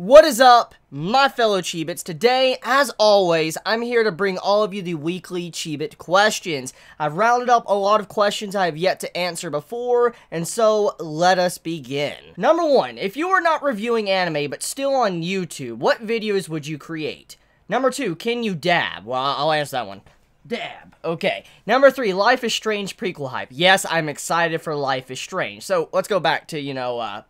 What is up, my fellow Chibits? Today, as always, I'm here to bring all of you the weekly Chibit questions. I've rounded up a lot of questions I have yet to answer before, and so let us begin. Number 1, if you are not reviewing anime but still on YouTube, what videos would you create? Number 2, can you dab? Well, I'll answer that one. Dab. Okay. Number 3, Life is Strange prequel hype. Yes, I'm excited for Life is Strange. So, let's go back to,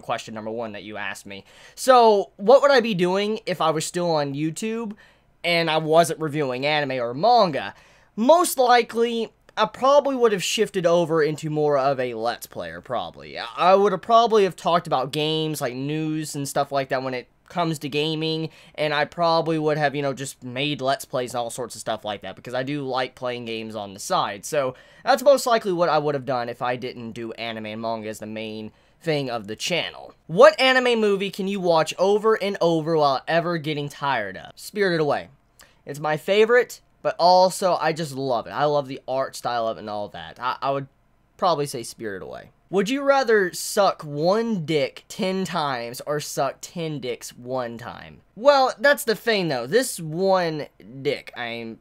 question number 1 that you asked me. So, what would I be doing if I was still on YouTube and I wasn't reviewing anime or manga? Most likely, I probably would have shifted over into more of a Let's Player, probably. I would have probably talked about games, like news and stuff like that when it comes to gaming, and I probably would have, just made Let's Plays and all sorts of stuff like that, because I do like playing games on the side. So, that's most likely what I would have done if I didn't do anime and manga as the main thing of the channel. What anime movie can you watch over and over without ever getting tired of? Spirited Away. It's my favorite, but also I just love it. I love the art style of it and all that. I would probably say Spirited Away. Would you rather suck one dick 10 times or suck 10 dicks one time? Well, that's the thing though. This one dick I'm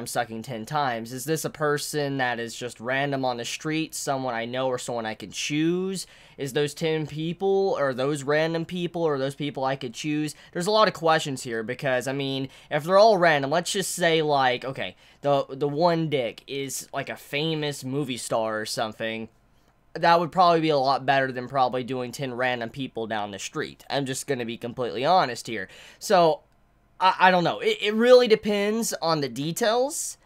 sucking 10 times. Is this a person that is just random on the street, someone I know or someone I can choose? Is those 10 people, or those random people, or those people I could choose? There's a lot of questions here because, I mean, if they're all random, let's just say, like, okay, the one dick is, like, a famous movie star or something. That would probably be a lot better than probably doing 10 random people down the street. I'm just going to be completely honest here. So, I don't know. It really depends on the details.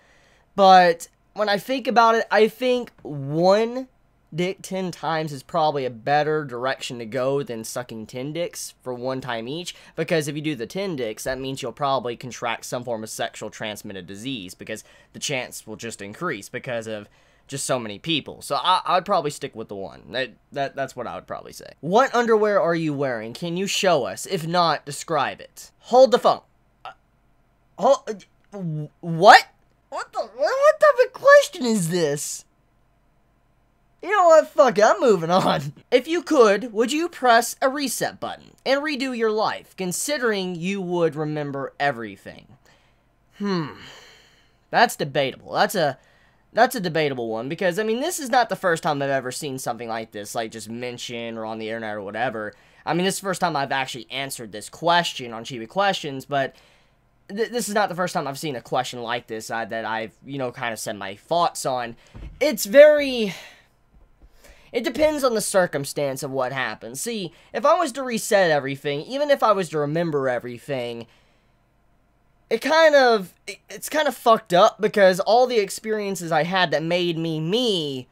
But when I think about it, I think one dick 10 times is probably a better direction to go than sucking 10 dicks for one time each. Because if you do the 10 dicks, that means you'll probably contract some form of sexual transmitted disease. Because the chance will just increase because of just so many people. So I'd probably stick with the one. That's what I would probably say. What underwear are you wearing? Can you show us? If not, describe it. Hold the phone. What? What type of question is this? You know what? Fuck it. I'm moving on. If you could, would you press a reset button and redo your life, considering you would remember everything? That's debatable. That's a debatable one, because, I mean, this is not the first time I've ever seen something like this, like, just mentioned or on the internet or whatever. I mean, this is the first time I've actually answered this question on Chibi Questions, but this is not the first time I've seen a question like this that I've, kind of said my thoughts on. It depends on the circumstance of what happens. See, if I was to reset everything, even if I was to remember everything, it's kind of fucked up, because all the experiences I had that made me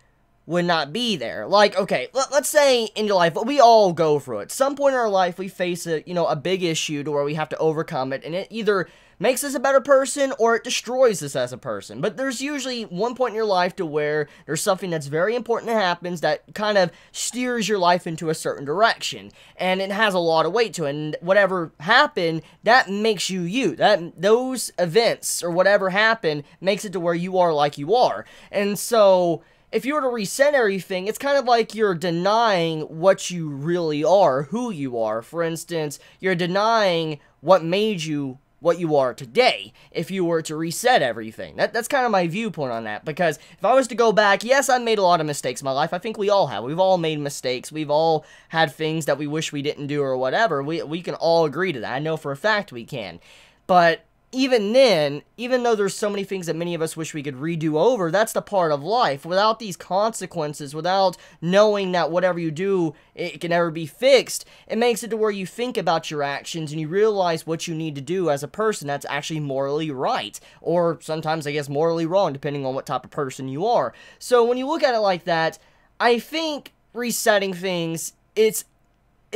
would not be there. Like, okay, let's say in your life, we all go through it. Some point in our life, we face a big issue to where we have to overcome it, and it either makes us a better person or it destroys us as a person. But there's usually one point in your life to where there's something that's very important that happens that kind of steers your life into a certain direction, and it has a lot of weight to it, and whatever happened, that makes you you. Those events or whatever happened makes it to where you are like you are. And so if you were to reset everything, it's kind of like you're denying what you really are, who you are. For instance, you're denying what made you what you are today if you were to reset everything. That's kind of my viewpoint on that, because if I was to go back, yes, I made a lot of mistakes in my life. I think we all have. We've all made mistakes. We've all had things that we wish we didn't do or whatever. We can all agree to that. I know for a fact we can. But even then, even though there's so many things that many of us wish we could redo over, that's the part of life. Without these consequences, without knowing that whatever you do, it can never be fixed, it makes it to where you think about your actions and you realize what you need to do as a person that's actually morally right. Or sometimes, I guess, morally wrong, depending on what type of person you are. So when you look at it like that, I think resetting things, it's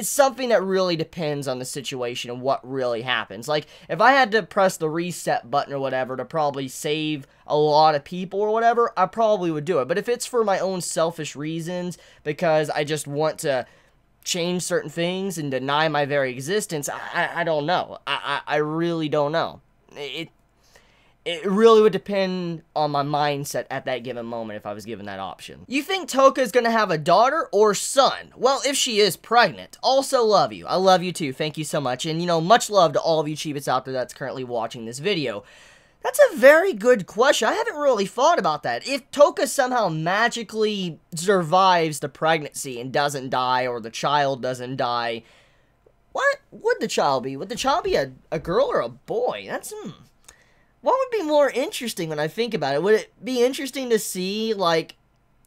something that really depends on the situation and what really happens. Like, if I had to press the reset button or whatever to probably save a lot of people or whatever, I probably would do it. But if it's for my own selfish reasons, because I just want to change certain things and deny my very existence, I don't know. I really don't know. It really would depend on my mindset at that given moment if I was given that option. You think Toka is going to have a daughter or son? Well, if she is pregnant, also love you. I love you too. Thank you so much. And, you know, much love to all of you Chibits out there that's currently watching this video. That's a very good question. I haven't really thought about that. If Toka somehow magically survives the pregnancy and doesn't die, or the child doesn't die, what would the child be? Would the child be a girl or a boy? That's, What would be more interesting when I think about it? Would it be interesting to see, like,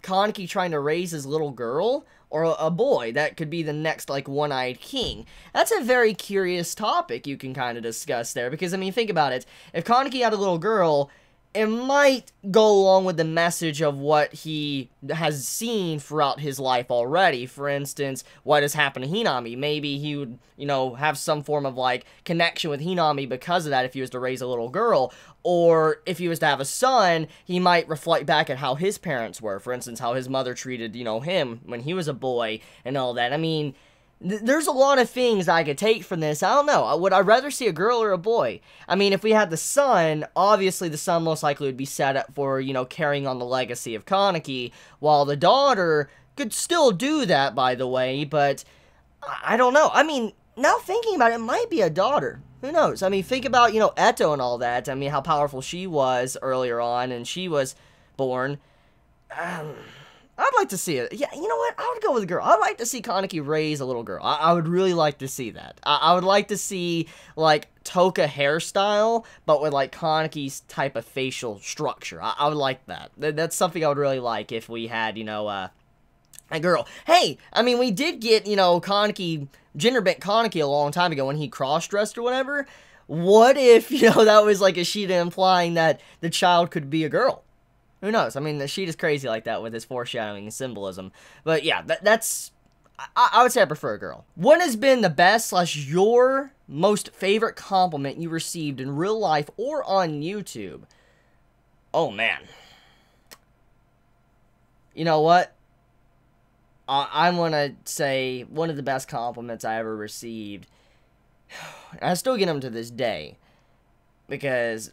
Kaneki trying to raise his little girl? Or a boy that could be the next, like, one-eyed king? That's a very curious topic you can kind of discuss there. Because, I mean, think about it. If Kaneki had a little girl, it might go along with the message of what he has seen throughout his life already. For instance, what has happened to Hinami. Maybe he would, you know, have some form of, like, connection with Hinami because of that if he was to raise a little girl. Or if he was to have a son, he might reflect back at how his parents were. For instance, how his mother treated, you know, him when he was a boy and all that. I mean, there's a lot of things I could take from this. I don't know. Would I rather see a girl or a boy? I mean, if we had the son, obviously the son most likely would be set up for, you know, carrying on the legacy of Kaneki, while the daughter could still do that, by the way, but I don't know. I mean, now thinking about it, it might be a daughter. Who knows? I mean, think about, you know, Eto and all that. I mean, how powerful she was earlier on, and she was born. I'd like to see it. Yeah, you know what? I would go with a girl. I'd like to see Kaneki raise a little girl. I would really like to see that. I would like to see, like, Toka hairstyle, but with, like, Kaneki's type of facial structure. I would like that. That's something I would really like if we had, you know, a girl. Hey, I mean, we did get, you know, Kaneki, gender-bent Kaneki a long time ago when he cross-dressed or whatever. What if, you know, that was, like, a Sheeta implying that the child could be a girl? Who knows? I mean, the sheet is crazy like that with his foreshadowing and symbolism. But yeah, that's... I would say I prefer a girl. What has been the best / your most favorite compliment you received in real life or on YouTube? Oh, man. You know what? I'm going to say one of the best compliments I ever received. And I still get them to this day. Because...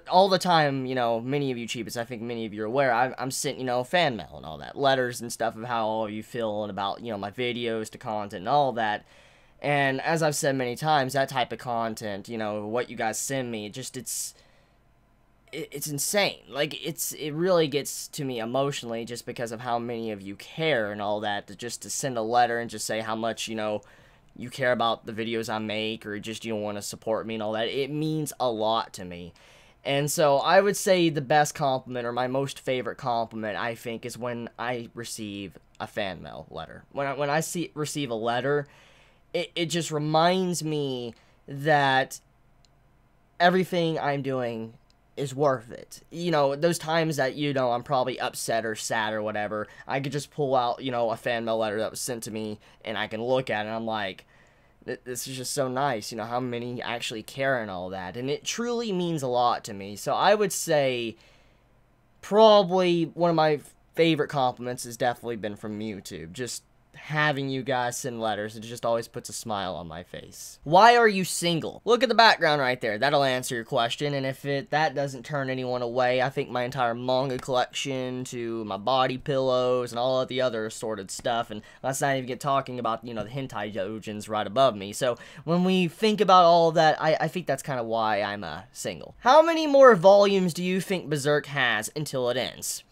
all the time, you know, many of you Chibits, I think many of you are aware, I'm sent, you know, fan mail and all that, letters and stuff of how you feel and about, you know, my videos to content and all that. And as I've said many times, that type of content, you know, what you guys send me, it's insane. Like, it really gets to me emotionally just because of how many of you care and all that, just to send a letter and just say how much, you know, you care about the videos I make, or just you don't want to support me and all that. It means a lot to me. And so I would say the best compliment, or my most favorite compliment, I think, is when I receive a fan mail letter. When I receive a letter, it just reminds me that everything I'm doing is worth it. You know, those times that, you know, I'm probably upset or sad or whatever, I could just pull out, you know, a fan mail letter that was sent to me, and I can look at it, and I'm like... this is just so nice, you know, how many actually care and all that. And it truly means a lot to me. So I would say probably one of my favorite compliments has definitely been from YouTube. Just having you guys send letters, it just always puts a smile on my face. Why are you single? Look at the background right there. That'll answer your question. And if that doesn't turn anyone away, I think my entire manga collection to my body pillows and all of the other assorted stuff, and let's not even get talking about, you know, the hentai doujins right above me. So when we think about all of that, I think that's kind of why I'm single. How many more volumes do you think Berserk has until it ends?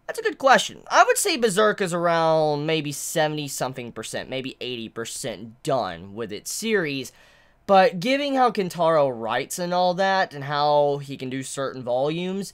That's a good question. I would say Berserk is around maybe 70-something%, maybe 80% done with its series. But given how Kentaro writes and all that, and how he can do certain volumes,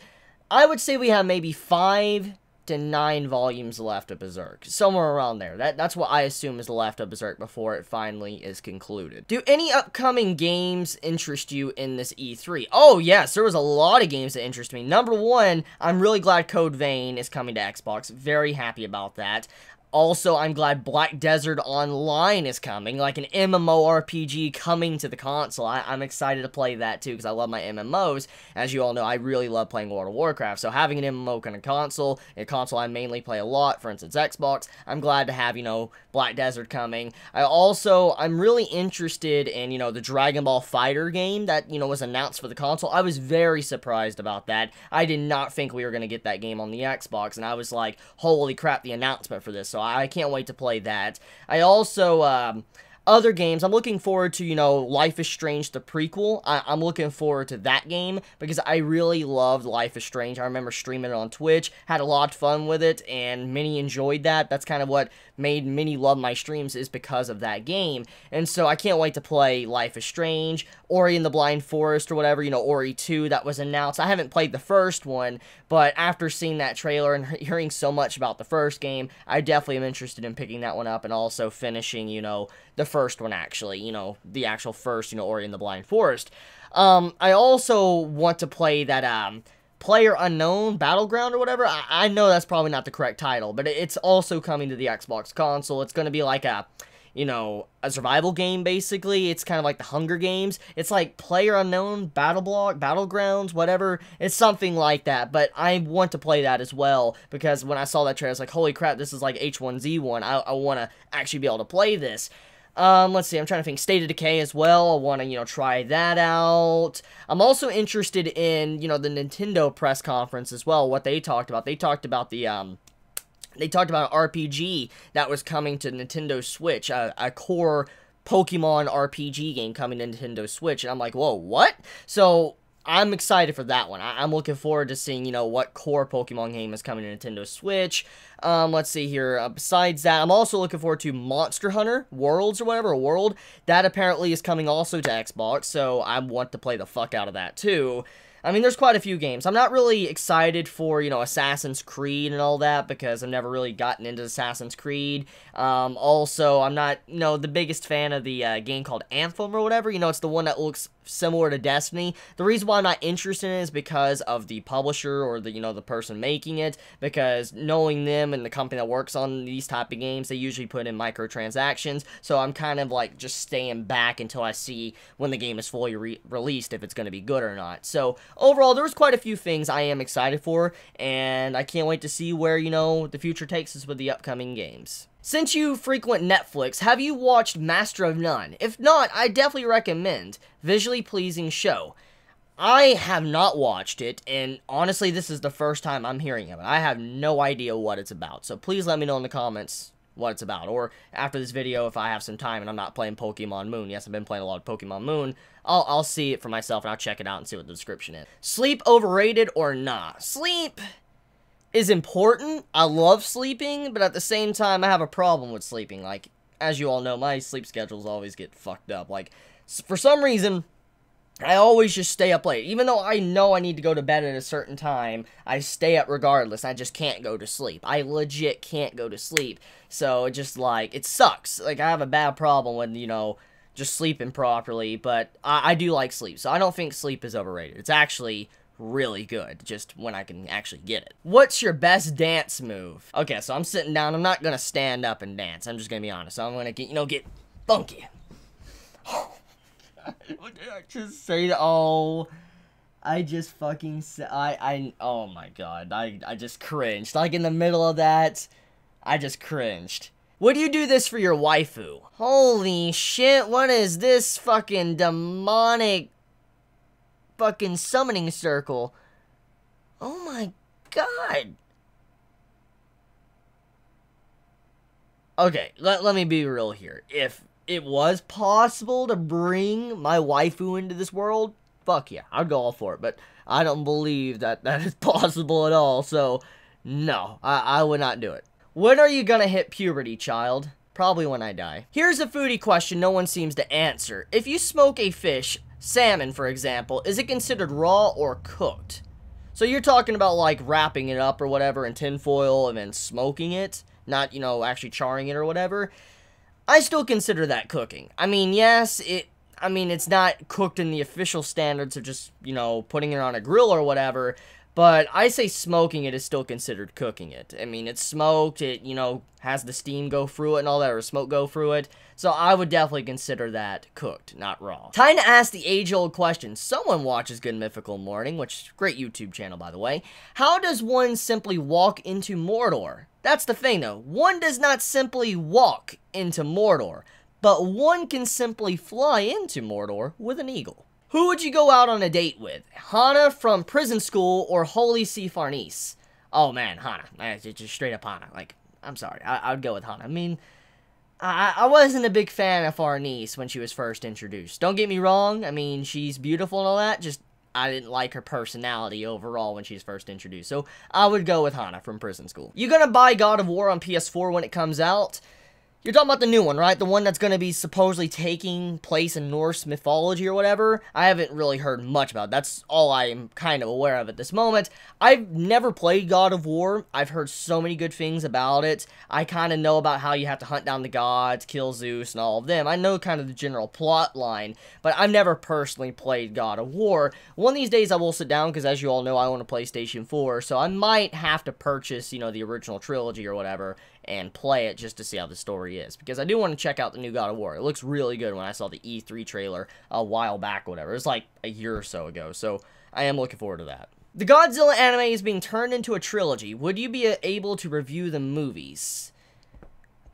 I would say we have maybe 5 to 9 volumes left of Berserk. Somewhere around there. That's what I assume is left of Berserk before it finally is concluded. Do any upcoming games interest you in this E3? Oh yes, there was a lot of games that interest me. Number one, I'm really glad Code Vein is coming to Xbox. Very happy about that. Also, I'm glad Black Desert Online is coming, like an MMORPG coming to the console. I'm excited to play that too, because I love my MMOs. As you all know, I really love playing World of Warcraft, so having an MMO kind of console, a console I mainly play a lot, for instance Xbox, I'm glad to have, you know, Black Desert coming. I'm really interested in, you know, the Dragon Ball Fighter game that, you know, was announced for the console. I was very surprised about that. I did not think we were going to get that game on the Xbox, and I was like, holy crap, the announcement for this, so I can't wait to play that. I also, other games, I'm looking forward to, you know, Life is Strange, the prequel. I'm looking forward to that game, because I really loved Life is Strange. I remember streaming it on Twitch, had a lot of fun with it, and many enjoyed that. That's kind of what made many love my streams, is because of that game. And so I can't wait to play Life is Strange, Ori and the Blind Forest, or whatever, you know, Ori 2 that was announced. I haven't played the first one, but after seeing that trailer and hearing so much about the first game, I definitely am interested in picking that one up, and also finishing, you know, the first one, actually, you know, the actual first, you know, Ori and the Blind Forest. I also want to play that, Player Unknown Battleground or whatever. I know that's probably not the correct title, but it's also coming to the Xbox console. It's going to be like a, you know, a survival game, basically. It's kind of like the Hunger Games. It's like Player Unknown Battlegrounds, whatever. It's something like that, but I want to play that as well, because when I saw that trailer, I was like, holy crap, this is like H1Z1. I want to actually be able to play this. Let's see, I'm trying to think. State of Decay as well. I want to, you know, try that out. I'm also interested in, you know, the Nintendo press conference as well, what they talked about. They talked about the, they talked about an RPG that was coming to Nintendo Switch, a core Pokemon RPG game coming to Nintendo Switch, and I'm like, whoa, what? So I'm excited for that one. I'm looking forward to seeing, you know, what core Pokemon game is coming to Nintendo Switch. Let's see here. Besides that, I'm also looking forward to Monster Hunter Worlds or whatever, World. That apparently is coming also to Xbox, so I want to play the fuck out of that too. I mean, there's quite a few games. I'm not really excited for, you know, Assassin's Creed and all that, because I've never really gotten into Assassin's Creed. Also, I'm not, you know, the biggest fan of the game called Anthem or whatever. You know, it's the one that looks similar to Destiny. The reason why I'm not interested in it is because of the publisher, or the, you know, the person making it, because knowing them and the company that works on these type of games, they usually put in microtransactions, so I'm kind of like just staying back until I see when the game is fully released if it's going to be good or not. So overall, there was quite a few things I am excited for, and I can't wait to see where, you know, the future takes us with the upcoming games. Since you frequent Netflix, have you watched Master of None? If not, I definitely recommend. Visually pleasing show. I have not watched it, and honestly, this is the first time I'm hearing of it. I have no idea what it's about, so please let me know in the comments what it's about, or after this video, if I have some time and I'm not playing Pokemon Moon. Yes, I've been playing a lot of Pokemon Moon. I'll see it for myself, and I'll check it out and see what the description is. Sleep overrated or not? Sleep is important. I love sleeping, but at the same time, I have a problem with sleeping. Like, as you all know, my sleep schedules always get fucked up. Like, for some reason, I always just stay up late. Even though I know I need to go to bed at a certain time, I stay up regardless. I just can't go to sleep. I legit can't go to sleep. So, it just, like, it sucks. Like, I have a bad problem with, you know, just sleeping properly, but I do like sleep. So, I don't think sleep is overrated. It's actually really good, just when I can actually get it. What's your best dance move? Okay, so I'm sitting down. I'm not gonna stand up and dance. I'm just gonna be honest. So I'm gonna get, you know, get funky. What did I just say? Oh, I just fucking said, oh my god, I just cringed. Like, in the middle of that, I just cringed. Would you do this for your waifu? Holy shit, what is this fucking demonic fucking summoning circle? Oh my god. Okay, let me be real here. If it was possible to bring my waifu into this world, fuck yeah, I'd go all for it. But I don't believe that is possible at all, so no, I would not do it. When are you gonna hit puberty, child? Probably when I die. Here's a foodie question no one seems to answer. If you smoke a fish, salmon for example, is it considered raw or cooked? So you're talking about like wrapping it up or whatever in tinfoil and then smoking it, not, you know, actually charring it or whatever. I still consider that cooking. I mean, yes, it's not cooked in the official standards of just, you know, putting it on a grill or whatever, But I say smoking it is still considered cooking it. I mean, it's smoked, it, you know, has the steam go through it and all that, or smoke go through it. So I would definitely consider that cooked, not raw. Time to ask the age-old question. Someone watches Good Mythical Morning, which, great YouTube channel, by the way. How does one simply walk into Mordor? That's the thing, though. One does not simply walk into Mordor, but one can simply fly into Mordor with an eagle. Who would you go out on a date with? Hannah from Prison School or Holy See Farnese? Oh man, Hannah. Just straight up Hannah. Like, I'm sorry. I would go with Hannah. I mean, I wasn't a big fan of Farnese when she was first introduced. Don't get me wrong. I mean, she's beautiful and all that. Just, I didn't like her personality overall when she was first introduced. So, I would go with Hannah from Prison School. You gonna buy God of War on PS4 when it comes out? You're talking about the new one, right? The one that's going to be supposedly taking place in Norse mythology or whatever? I haven't really heard much about it. That's all I'm kind of aware of at this moment. I've never played God of War. I've heard so many good things about it. I kind of know about how you have to hunt down the gods, kill Zeus, and all of them. I know kind of the general plot line, but I've never personally played God of War. One of these days I will sit down, because as you all know, I own a PlayStation 4, so I might have to purchase, you know, the original trilogy or whatever, and play it just to see how the story is, because I do want to check out the new God of War. It looks really good when I saw the E3 trailer a while back, whatever. It was like a year or so ago, so I am looking forward to that. The Godzilla anime is being turned into a trilogy. Would you be able to review the movies?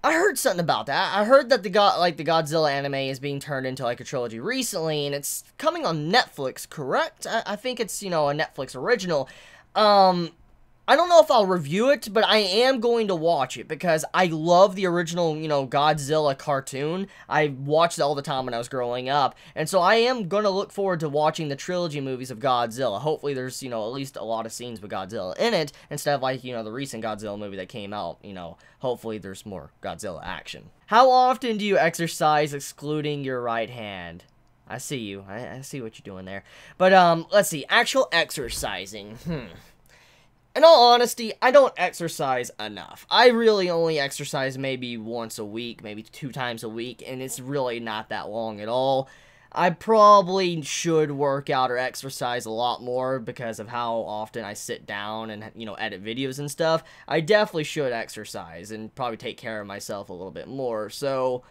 I heard something about that. I heard that the Godzilla anime is being turned into like a trilogy recently, and it's coming on Netflix, correct? I think it's, you know, a Netflix original. I don't know if I'll review it, but I am going to watch it because I love the original, you know, Godzilla cartoon. I watched it all the time when I was growing up, and so I am going to look forward to watching the trilogy movies of Godzilla. Hopefully there's, you know, at least a lot of scenes with Godzilla in it, instead of like, you know, the recent Godzilla movie that came out, you know, hopefully there's more Godzilla action. How often do you exercise excluding your right hand? I see you. I see what you're doing there. But, let's see. Actual exercising. In all honesty, I don't exercise enough. I really only exercise maybe once a week, maybe 2 times a week, and it's really not that long at all. I probably should work out or exercise a lot more because of how often I sit down and, you know, edit videos and stuff. I definitely should exercise and probably take care of myself a little bit more, so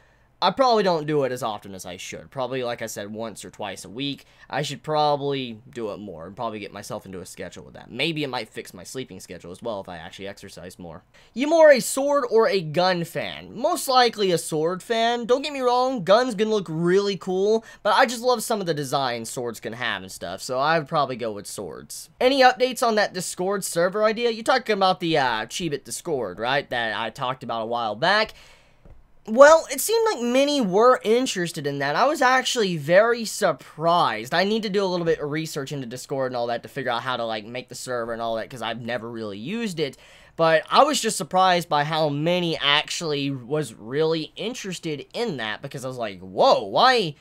I probably don't do it as often as I should. Probably, like I said, once or twice a week. I should probably do it more and probably get myself into a schedule with that. Maybe it might fix my sleeping schedule as well if I actually exercise more. You more a sword or a gun fan? Most likely a sword fan. Don't get me wrong, guns can look really cool, but I just love some of the designs swords can have and stuff, so I would probably go with swords. Any updates on that Discord server idea? You're talking about the Chibit Discord, right? That I talked about a while back. Well, it seemed like many were interested in that. I was actually very surprised. I need to do a little bit of research into Discord and all that to figure out how to, like, make the server and all that, because I've never really used it. But I was just surprised by how many actually was really interested in that, because I was like, whoa, why?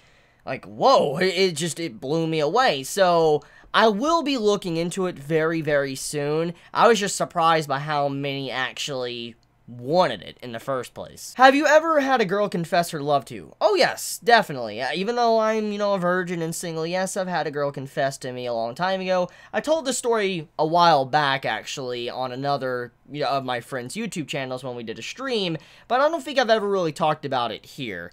Like, whoa, it blew me away. So I will be looking into it very, very soon. I was just surprised by how many actually wanted it in the first place. Have you ever had a girl confess her love to you? Oh yes, definitely. Even though I'm, you know, a virgin and single, yes, I've had a girl confess to me a long time ago. I told this story a while back, actually, on another, you know, of my friend's YouTube channels when we did a stream, but I don't think I've ever really talked about it here.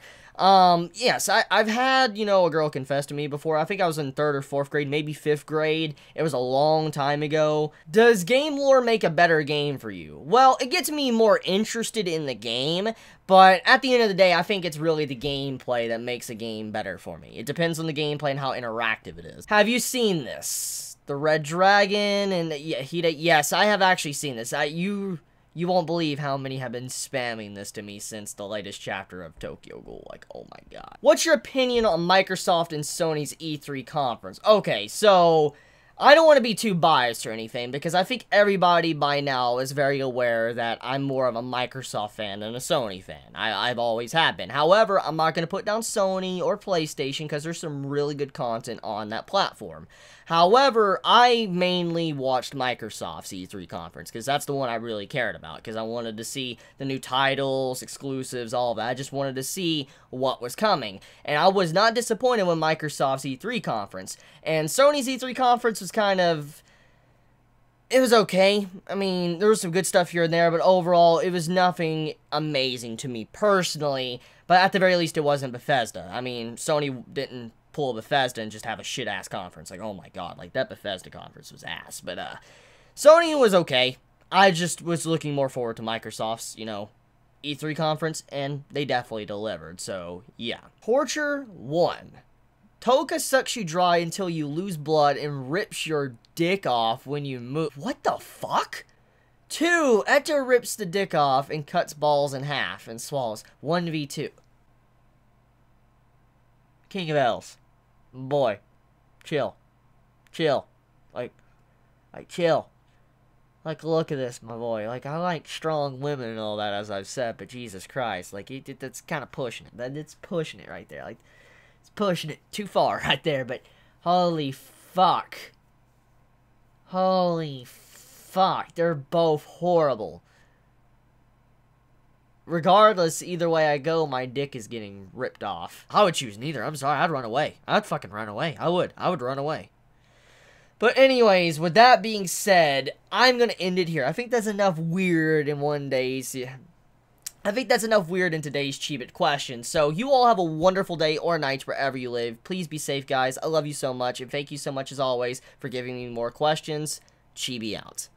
Yes, I've had, you know, a girl confess to me before. I think I was in 3rd or 4th grade, maybe 5th grade. It was a long time ago. Does game lore make a better game for you? Well, it gets me more interested in the game, but at the end of the day, I think it's really the gameplay that makes a game better for me. It depends on the gameplay and how interactive it is. Have you seen this? The Red Dragon and yes, I have actually seen this. You won't believe how many have been spamming this to me since the latest chapter of Tokyo Ghoul. Like, oh my god. What's your opinion on Microsoft and Sony's E3 conference? Okay, so I don't want to be too biased or anything, because I think everybody by now is very aware that I'm more of a Microsoft fan than a Sony fan. I've always have been. However, I'm not going to put down Sony or PlayStation, because there's some really good content on that platform. However, I mainly watched Microsoft's E3 conference, because that's the one I really cared about, because I wanted to see the new titles, exclusives, all of that. I just wanted to see what was coming, and I was not disappointed with Microsoft's E3 conference, and Sony's E3 conference was kind of It was okay. I mean, there was some good stuff here and there, but overall, it was nothing amazing to me personally. But at the very least, it wasn't Bethesda. I mean, Sony didn't pull a Bethesda and just have a shit-ass conference. Like, oh my god, like, that Bethesda conference was ass. But, Sony was okay. I just was looking more forward to Microsoft's, you know, E3 conference, and they definitely delivered. So, yeah. Torture 1. Toka sucks you dry until you lose blood and rips your dick off when you move. What the fuck? 2. Eto rips the dick off and cuts balls in half and swallows. 1v2. King of L's. Boy. Chill. Chill. Like, chill. Like, look at this, my boy. Like, I like strong women and all that, as I've said, but Jesus Christ. Like, that's kind of pushing it. It's pushing it right there. Like, it's pushing it too far right there, but holy fuck. Holy fuck. They're both horrible. Regardless, either way I go, my dick is getting ripped off. I would choose neither. I'm sorry. I'd run away. I'd fucking run away. I would run away. But anyways, with that being said, I'm going to end it here. I think that's enough weird in one day's... I think that's enough weird in today's Chibit questions. So, you all have a wonderful day or night wherever you live. Please be safe, guys. I love you so much, and thank you so much, as always, for giving me more questions. Chibi out.